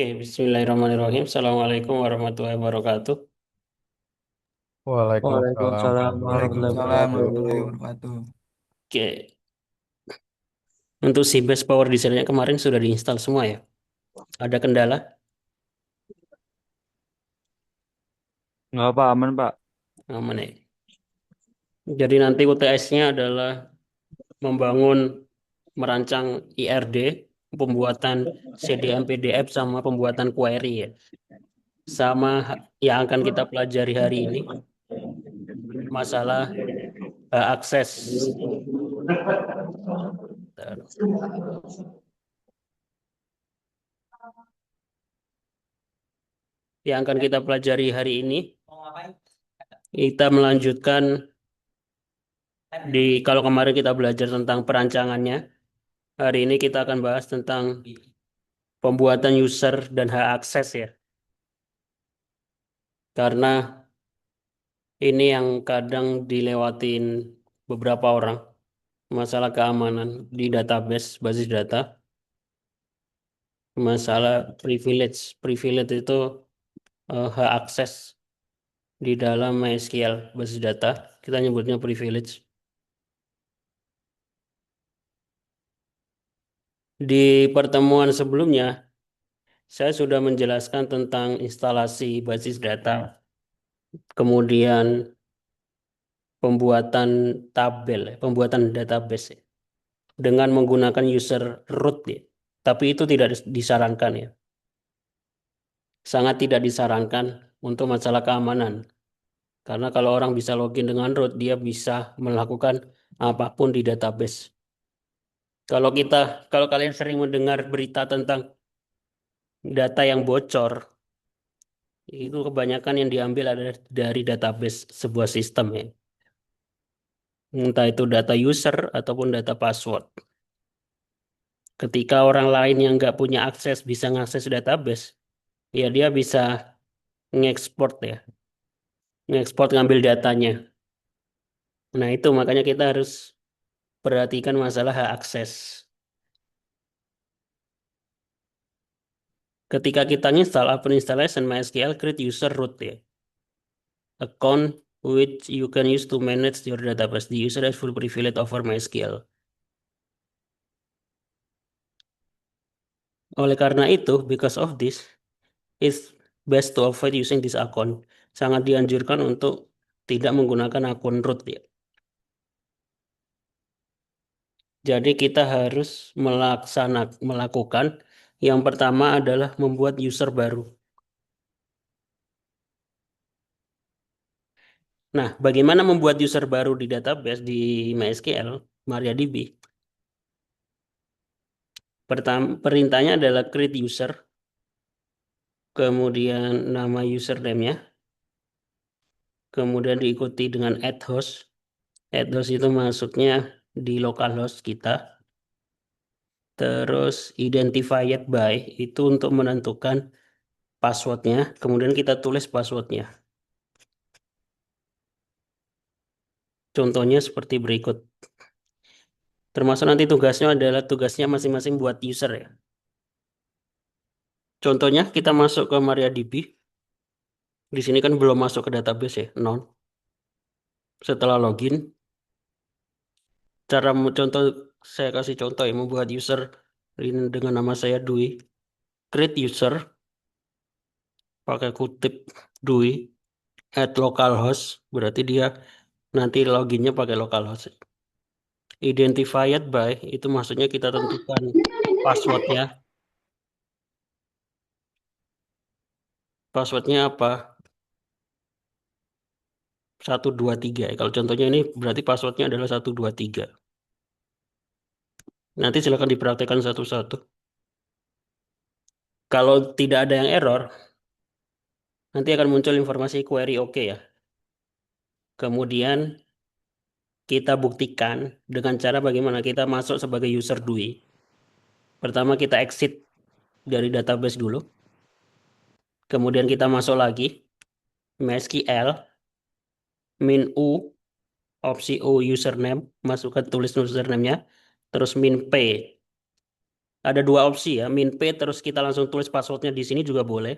Oke, bismillahirrahmanirrahim. Assalamualaikum warahmatullahi wabarakatuh. Waalaikumsalam Waalaikumsalam warahmatullahi warahmatullahi wabarakatuh. Waalaikumsalam warahmatullahi wabarakatuh. Oke, untuk si base power desainnya kemarin sudah diinstal semua ya. Ada kendala? Nggak apa, aman Pak. Aman ya. Jadi nanti UTS-nya adalah membangun, merancang IRD, pembuatan CDM PDF sama pembuatan query ya. Sama yang akan kita pelajari hari ini, masalah akses. Yang akan kita pelajari hari ini, kita melanjutkan kalau kemarin kita belajar tentang perancangannya, hari ini kita akan bahas tentang pembuatan user dan hak akses ya. Karena ini yang kadang dilewatin beberapa orang, masalah keamanan di database, basis data, masalah privilege. Privilege itu hak akses di dalam MySQL basis data, kita nyebutnya privilege. Di pertemuan sebelumnya, saya sudah menjelaskan tentang instalasi basis data, kemudian pembuatan tabel, pembuatan database ya, dengan menggunakan user root ya. Tapi itu tidak disarankan ya. Sangat tidak disarankan untuk masalah keamanan. Karena kalau orang bisa login dengan root, dia bisa melakukan apapun di database. Kalau kita, kalau kalian sering mendengar berita tentang data yang bocor, itu kebanyakan yang diambil adalah dari database sebuah sistem ya. Entah itu data user ataupun data password. Ketika orang lain yang nggak punya akses bisa mengakses database, ya dia bisa ngekspor ya, ngekspor ngambil datanya. Nah itu makanya kita harus perhatikan masalah hak akses. Ketika kita install upon installation MySQL create user root ya, account which you can use to manage your database. The user has full privilege over MySQL. Oleh karena itu, because of this, it's best to avoid using this account. Sangat dianjurkan untuk tidak menggunakan akun root ya. Jadi kita harus melakukan yang pertama adalah membuat user baru. Nah, bagaimana membuat user baru di database di MySQL, MariaDB? Pertama, perintahnya adalah create user, kemudian nama username-nya, kemudian diikuti dengan add host. Add host itu masuknya di localhost kita. Terus identified by itu untuk menentukan passwordnya, kemudian kita tulis passwordnya. Contohnya seperti berikut. Termasuk nanti tugasnya adalah tugasnya masing-masing buat user ya. Contohnya kita masuk ke MariaDB. Di sini kan belum masuk ke database ya, non. Setelah login, contoh saya kasih contoh ya, membuat user ini dengan nama saya Dwi. Create user pakai kutip Dwi at localhost, berarti dia nanti loginnya pakai localhost. Identified by itu maksudnya kita tentukan passwordnya. Passwordnya apa? 123. Kalau contohnya ini berarti passwordnya adalah 123. Nanti silakan dipraktekkan satu-satu. Kalau tidak ada yang error, nanti akan muncul informasi query oke ya. Kemudian kita buktikan dengan cara bagaimana kita masuk sebagai user Dwi. Pertama kita exit dari database dulu. Kemudian kita masuk lagi. MySQL, min U, opsi U username, masukkan tulis username-nya. Terus min P. Ada dua opsi ya, min P terus kita langsung tulis passwordnya di sini juga boleh.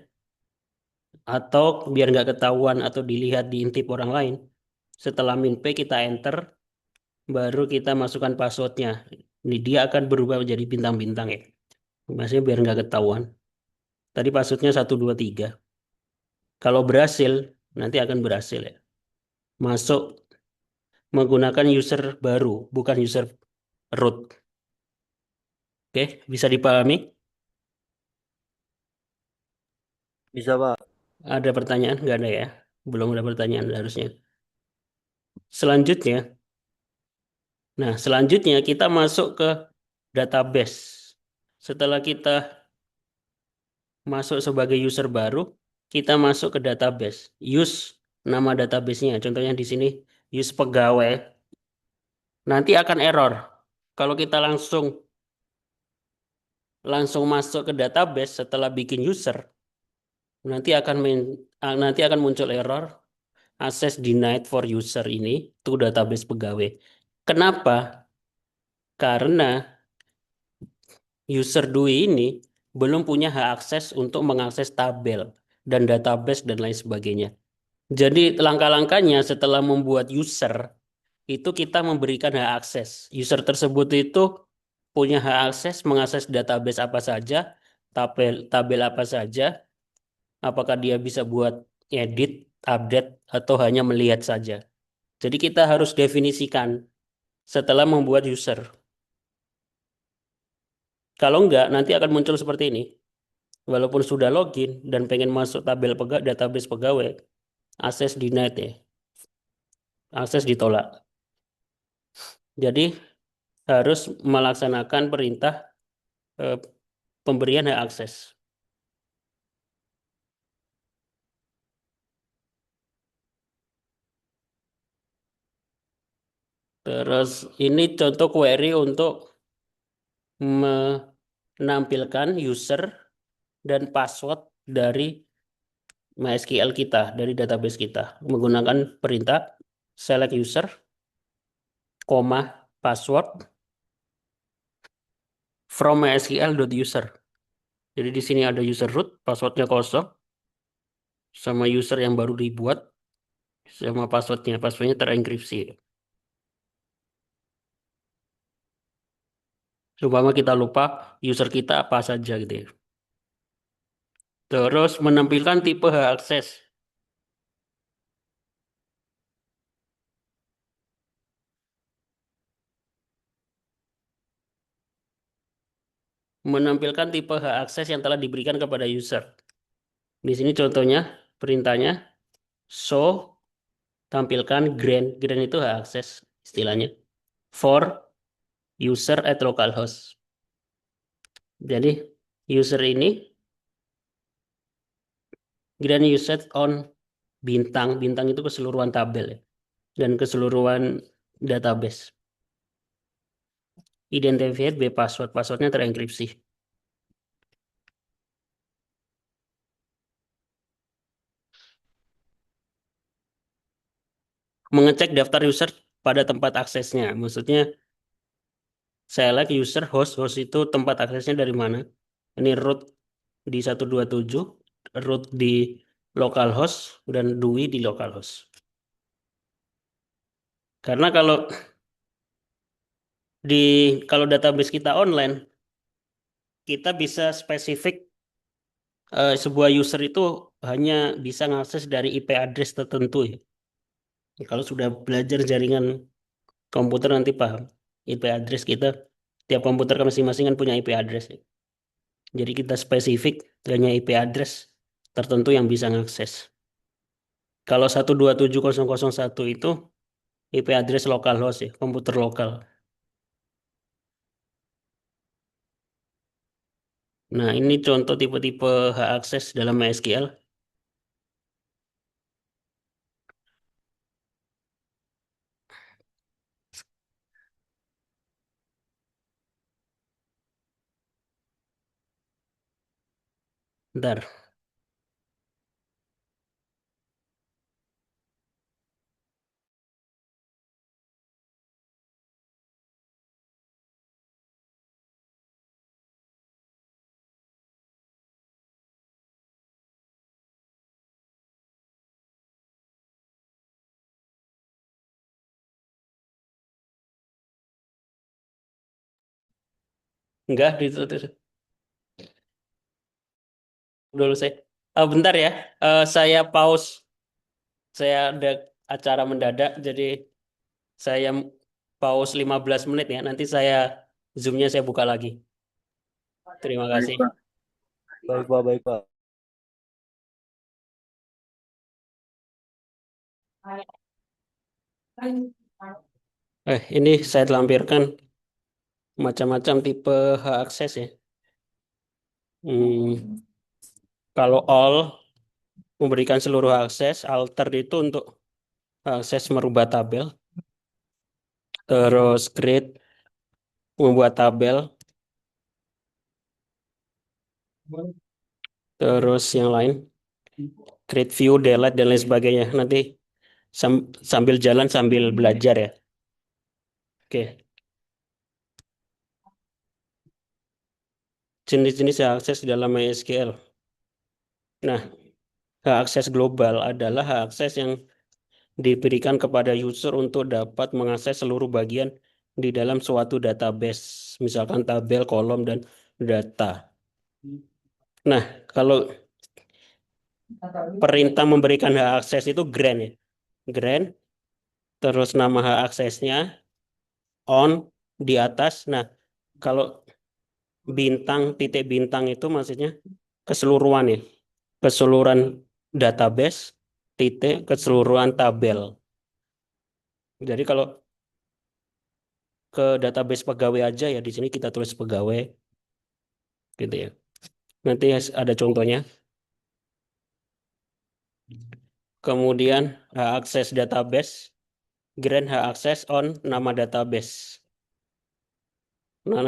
Atau biar nggak ketahuan atau dilihat diintip orang lain. Setelah min P kita enter, baru kita masukkan passwordnya. Ini dia akan berubah menjadi bintang-bintang ya. Maksudnya biar nggak ketahuan. Tadi passwordnya 123. Kalau berhasil, nanti akan berhasil ya. Masuk menggunakan user baru, bukan user root. Oke, bisa dipahami? Bisa, Pak. Ada pertanyaan? Nggak ada ya? Belum ada pertanyaan harusnya. Selanjutnya, selanjutnya kita masuk ke database. Setelah kita masuk sebagai user baru, kita masuk ke database. Use nama databasenya. Contohnya di sini, use pegawai. Nanti akan error. Kalau kita langsung langsung masuk ke database setelah bikin user, nanti akan muncul error access denied for user ini to database pegawai. Kenapa? Karena user Dwi ini belum punya hak akses untuk mengakses tabel dan database dan lain sebagainya. Jadi langkah-langkahnya setelah membuat user itu kita memberikan hak akses. User tersebut itu punya hak akses mengakses database apa saja, tabel tabel apa saja, apakah dia bisa buat edit, update, atau hanya melihat saja. Jadi kita harus definisikan setelah membuat user. Kalau enggak, nanti akan muncul seperti ini. Walaupun sudah login dan pengen masuk database pegawai, akses denied ya, akses ditolak. Jadi harus melaksanakan perintah eh, pemberian hak akses. Terus ini contoh query untuk menampilkan user dan password dari MySQL kita, dari database kita. Menggunakan perintah select user, koma, password from MySQL.user. Jadi di sini ada user root, passwordnya kosong, sama user yang baru dibuat, sama passwordnya. Passwordnya terenkripsi. Supaya kita lupa user kita apa saja gitu ya. Terus menampilkan tipe hak akses. Menampilkan tipe hak akses yang telah diberikan kepada user. Di sini contohnya, perintahnya show, tampilkan grant. Grant itu hak akses istilahnya. For user at localhost. Jadi user ini grant user on bintang. Bintang itu keseluruhan tabel ya. Dan keseluruhan database. Identified by password. Passwordnya terenkripsi. Mengecek daftar user pada tempat aksesnya. Maksudnya select user host. Host itu tempat aksesnya dari mana. Ini root di 127, root di localhost, dan DUI di localhost. Karena di kalau database kita online, kita bisa spesifik sebuah user itu hanya bisa mengakses dari IP address tertentu ya. Kalau sudah belajar jaringan komputer nanti paham. IP address kita, tiap komputer kan masing-masing kan punya IP address ya. Jadi kita spesifik hanya IP address tertentu yang bisa mengakses. Kalau 127.0.1 itu IP address localhost ya, komputer lokal. Nah, ini contoh tipe-tipe hak akses dalam MySQL. Bentar. Enggak, dulu saya. Bentar ya, saya pause. Saya ada acara mendadak, jadi saya pause 15 menit ya. Nanti Zoom-nya saya buka lagi. Terima Baik, kasih. Pak. Baik, Pak. Baik, Pak. Ini saya lampirkan macam-macam tipe hak akses ya. Hmm, kalau all memberikan seluruh akses, alter itu untuk akses merubah tabel, terus create membuat tabel, terus yang lain create view, delete dan lain sebagainya. Nanti sambil jalan sambil belajar ya. Oke, jenis-jenis hak akses dalam MySQL. Nah, hak akses global adalah hak akses yang diberikan kepada user untuk dapat mengakses seluruh bagian di dalam suatu database, misalkan tabel, kolom, dan data. Nah, kalau perintah memberikan hak akses itu grant ya. Grant, terus nama hak aksesnya, on, di atas. Nah, kalau bintang, titik bintang itu maksudnya keseluruhan ya. Keseluruhan database, titik, keseluruhan tabel. Jadi kalau ke database pegawai aja ya di sini kita tulis pegawai gitu ya. Nanti ada contohnya. Kemudian hak akses database, grant hak akses on nama database. Nah,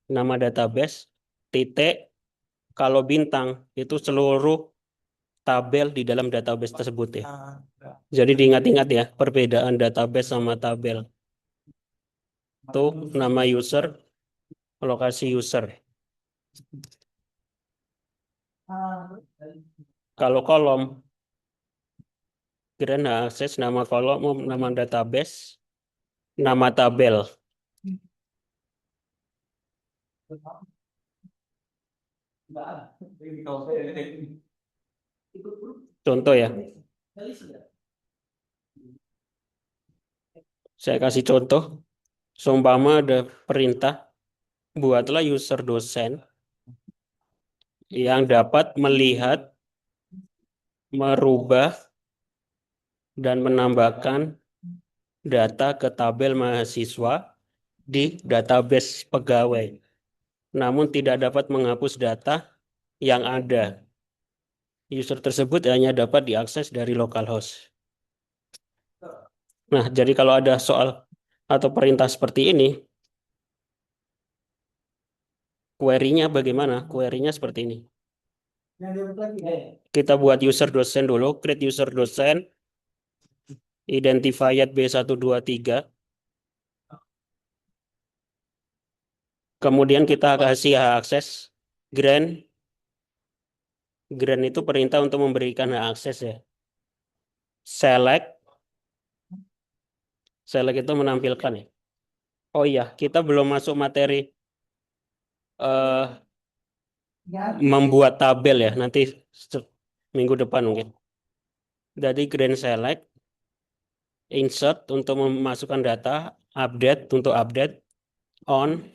nama database titik kalau bintang itu seluruh tabel di dalam database tersebut ya. Jadi diingat-ingat ya perbedaan database sama tabel. Itu nama user, lokasi user. Kalau kolom, grant hak akses nama kolom, nama database, nama tabel. Contoh ya, saya kasih contoh. Seumpama ada perintah, buatlah user dosen yang dapat melihat, merubah, dan menambahkan data ke tabel mahasiswa di database pegawai, namun tidak dapat menghapus data yang ada. User tersebut hanya dapat diakses dari localhost. Nah, jadi kalau ada soal atau perintah seperti ini, query-nya bagaimana? Query-nya seperti ini. Kita buat user dosen dulu, create user dosen, identified B123. Kemudian kita kasih hak akses, grant. Grant itu perintah untuk memberikan hak akses ya. Select, select itu menampilkan ya. Oh iya, kita belum masuk materi eh membuat tabel ya, nanti minggu depan mungkin. Jadi grant select, insert untuk memasukkan data, update untuk update, on,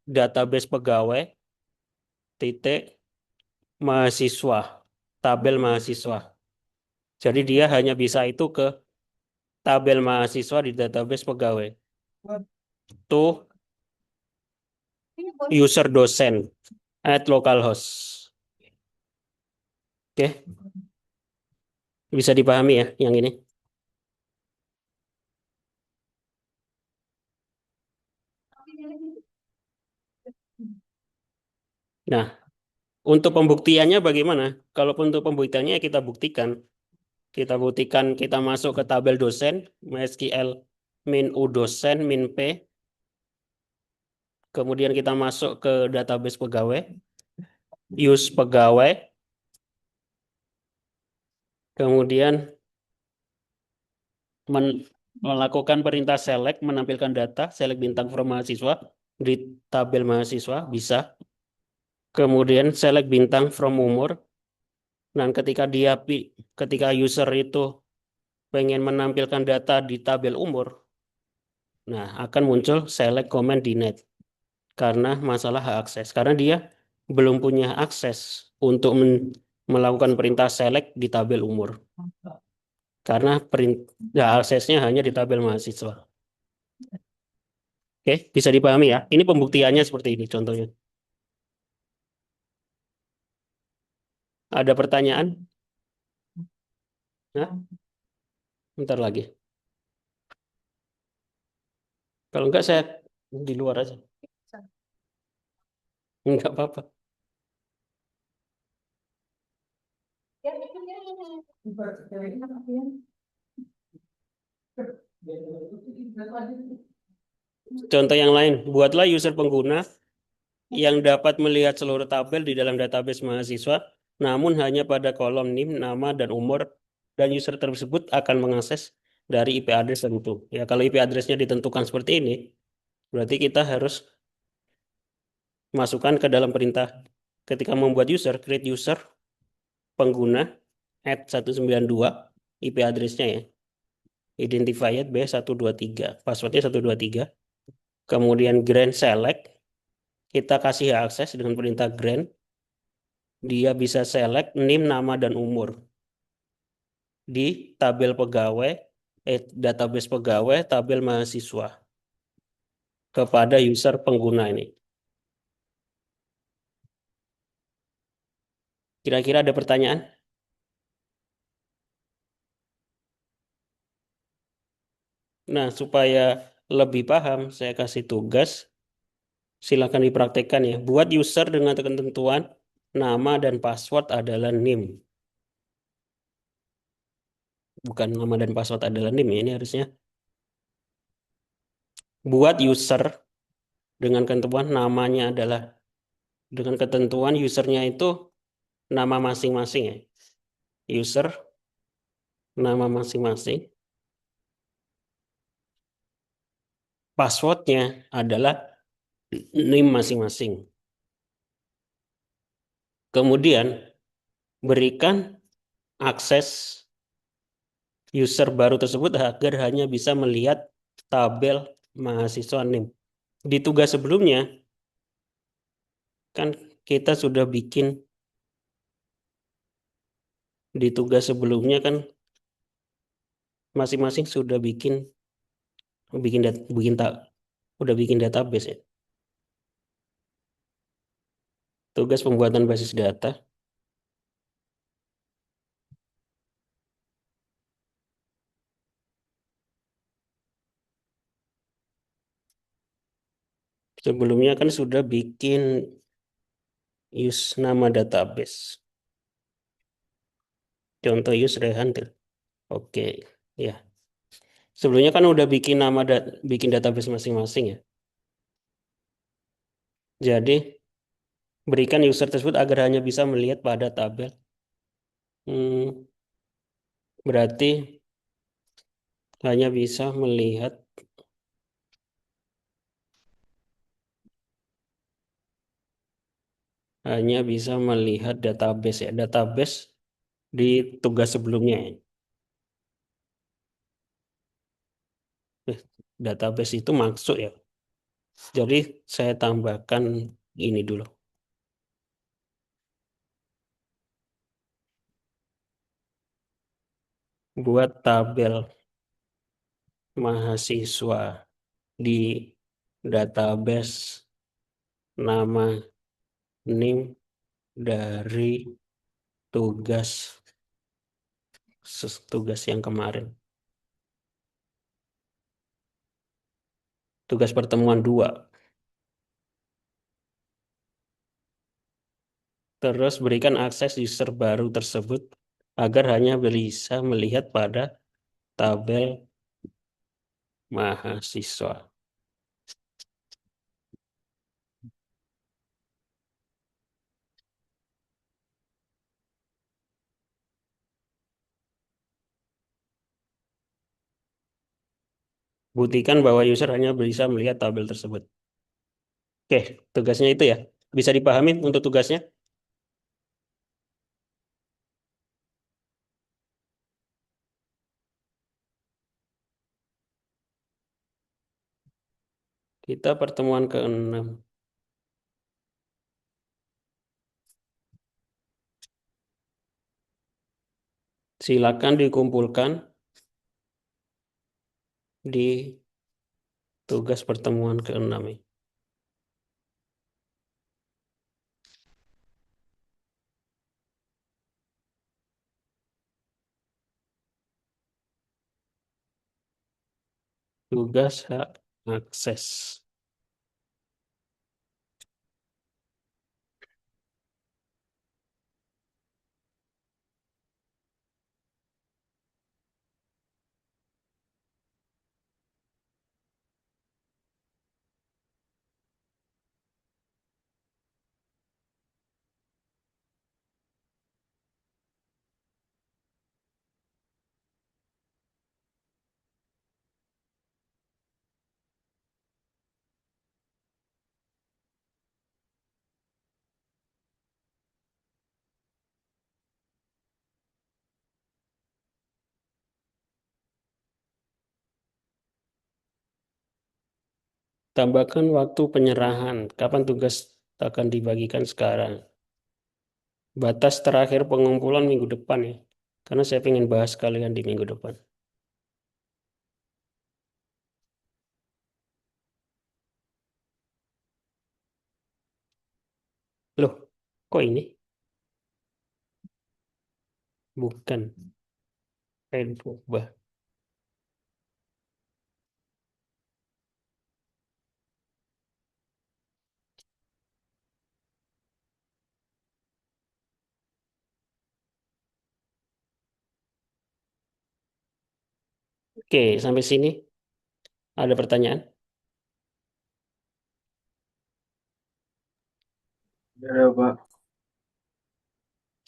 database pegawai, titik, mahasiswa, tabel mahasiswa. Jadi dia hanya bisa itu ke tabel mahasiswa di database pegawai. Tuh user dosen at localhost. Oke, bisa dipahami ya yang ini. Nah, untuk pembuktiannya bagaimana? Kalau untuk pembuktiannya kita buktikan. Kita buktikan kita masuk ke tabel dosen, MySQL min u dosen min p. Kemudian kita masuk ke database pegawai, use pegawai. Kemudian melakukan perintah select, menampilkan data, select bintang from mahasiswa. di tabel mahasiswa, bisa. Kemudian select bintang from umur. Dan ketika user itu pengen menampilkan data di tabel umur, nah akan muncul select comment denied karena masalah hak akses. Karena dia belum punya akses untuk melakukan perintah select di tabel umur. Karena aksesnya hanya di tabel mahasiswa. Oke, bisa dipahami ya. Ini pembuktiannya seperti ini contohnya. Ada pertanyaan? Nah, bentar lagi. Kalau enggak saya di luar aja. Enggak apa-apa. Contoh yang lain, buatlah user pengguna yang dapat melihat seluruh tabel di dalam database mahasiswa, namun hanya pada kolom NIM, nama, dan umur, dan user tersebut akan mengakses dari IP address tertentu. Ya, kalau IP address-nya ditentukan seperti ini, berarti kita harus masukkan ke dalam perintah ketika membuat user, create user pengguna add 192 IP address-nya ya. Identified B123, passwordnya 123. Kemudian grant select, kita kasih akses dengan perintah grant. Dia bisa select NIM, nama, dan umur di tabel pegawai, database pegawai, tabel mahasiswa kepada user pengguna ini. Kira-kira ada pertanyaan? Nah, supaya lebih paham, saya kasih tugas. Silakan dipraktekkan ya. Buat user dengan ketentuan nama dan password adalah NIM. Bukan nama dan password adalah NIM ya. Ini harusnya buat user dengan ketentuan namanya adalah dengan ketentuan usernya itu nama masing-masing ya. User nama masing-masing. Passwordnya adalah NIM masing-masing. Kemudian berikan akses user baru tersebut agar hanya bisa melihat tabel mahasiswa NIM. Di tugas sebelumnya kan kita sudah bikin di tugas sebelumnya kan masing-masing sudah bikin bikin dat, bikin tak udah bikin database ya. Tugas pembuatan basis data. Sebelumnya kan sudah bikin use nama database. Contoh use Rehantil. Oke, ya. Sebelumnya kan udah bikin bikin database masing-masing ya. Jadi berikan user tersebut agar hanya bisa melihat pada tabel. Hmm, berarti hanya bisa melihat database ya. Database di tugas sebelumnya ya. Database itu maksud ya. Jadi saya tambahkan ini dulu. Buat tabel mahasiswa di database nama NIM dari tugas tugas yang kemarin. Tugas pertemuan 2. Terus berikan akses user baru tersebut agar hanya bisa melihat pada tabel mahasiswa. Buktikan bahwa user hanya bisa melihat tabel tersebut. Oke, tugasnya itu ya. Bisa dipahami untuk tugasnya? Kita pertemuan ke-6. Silakan dikumpulkan di tugas pertemuan ke-6 ini. Tugas hak akses. Tambahkan waktu penyerahan. Kapan tugas akan dibagikan sekarang? Batas terakhir pengumpulan minggu depan ya. Karena saya ingin bahas kalian di minggu depan. Loh, kok ini? Bukan. Bah. Oke, sampai sini ada pertanyaan? Ya, Pak.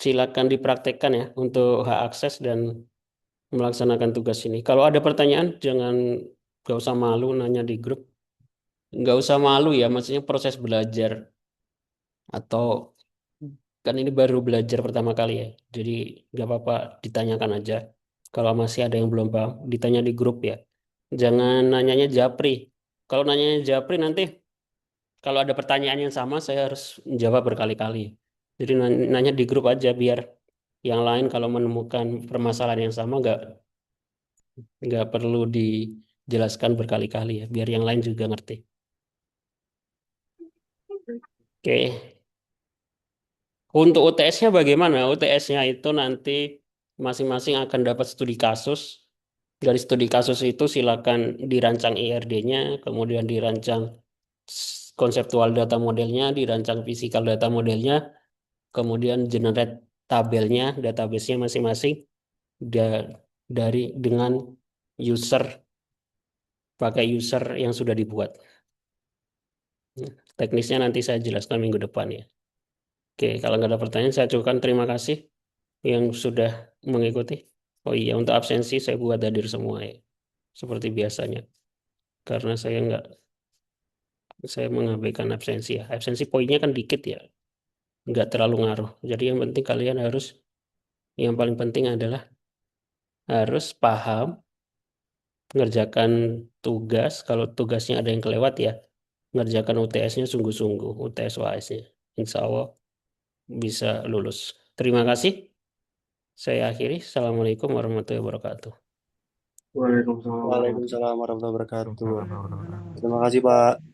Silakan dipraktekkan ya untuk hak akses dan melaksanakan tugas ini. Kalau ada pertanyaan, jangan gak usah malu nanya di grup. Nggak usah malu ya, maksudnya proses belajar atau kan ini baru belajar pertama kali ya. Jadi nggak apa-apa ditanyakan aja. Kalau masih ada yang belum paham, ditanya di grup ya. Jangan nanyanya japri. Kalau nanyanya japri nanti kalau ada pertanyaan yang sama saya harus menjawab berkali-kali. Jadi nanya di grup aja biar yang lain kalau menemukan permasalahan yang sama nggak perlu dijelaskan berkali-kali ya, biar yang lain juga ngerti. Oke, untuk UTS-nya bagaimana? UTS-nya itu nanti masing-masing akan dapat studi kasus. Dari studi kasus itu silakan dirancang IRD-nya, kemudian dirancang konseptual data modelnya, dirancang physical data modelnya, kemudian generate tabelnya, database-nya masing-masing da- dengan user, pakai user yang sudah dibuat. Teknisnya nanti saya jelaskan minggu depan ya. Oke, kalau nggak ada pertanyaan, saya cukupkan terima kasih yang sudah mengikuti. Oh iya, untuk absensi saya buat hadir semua ya, seperti biasanya. Karena saya mengabaikan absensi ya. Absensi poinnya kan dikit ya, nggak terlalu ngaruh. Jadi yang penting kalian yang paling penting adalah harus paham, mengerjakan tugas. Kalau tugasnya ada yang kelewat ya, mengerjakan UTS-nya sungguh-sungguh, UTS UAS-nya. Insya Allah bisa lulus. Terima kasih. Saya akhiri. Assalamualaikum warahmatullahi wabarakatuh. Waalaikumsalam warahmatullahi Waalaikumsalam warahmatullahi wabarakatuh. Terima kasih, Pak.